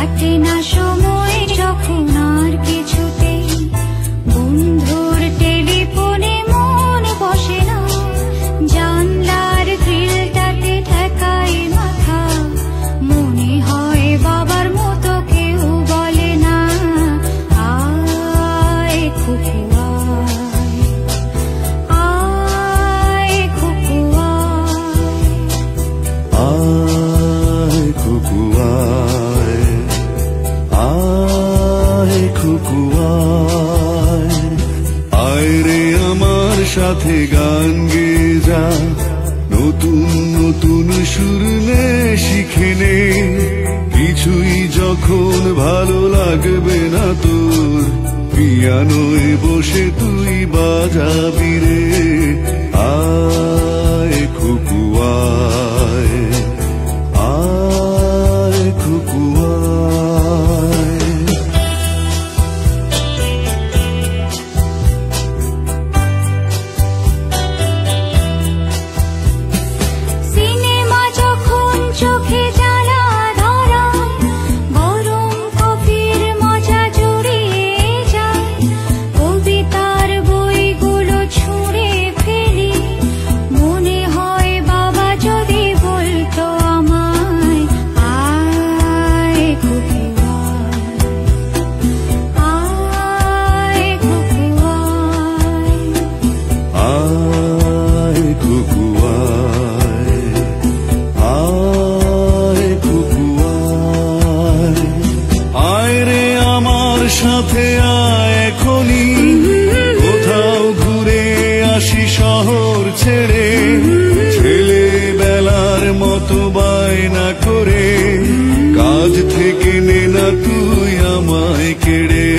কাটে না সময় যখন আর কিছুতেই বন্ধুর টেলিফোনে মন বসে না, জানলার গ্রিলটাতে ঠেকায় মাথা, মনে হয় বাবার মতো কেউ বলে না, আয় খুকু আয়, আয় খুকু আয়, আয় খুকু আয়, আয় খুকু আয়, আয় রে আমার সাথে গান গেয়ে যা, নতুন নতুন সুর নে শিখে নে, কিছুই যখন ভালো লাগবে না তোর, পিয়ানোয় বসে তুই বাজাবি রে, আয় খুকু আয়, আয় খুকু আয়। সিনেমা যখন চোখে জ্বালা ধরায়, গরম কফির মজা জড়িয়ে যায়, কবিতার বইগুলো ছুঁড়ে ফেলি, মনে হয় বাবা যদি বলতো আমায়, আয় খুকু আয়, আয় খুকু আয়, আয় খুকু আয়, আয় খুকু আয়, আয় রে আমার সাথে আয় এখনই, কোথাও ঘুরে আসি শহর ছেড়ে, ছেলেবেলার মতো বায়না করে, কাজ থেকে নে না তুই আমায় কেড়ে,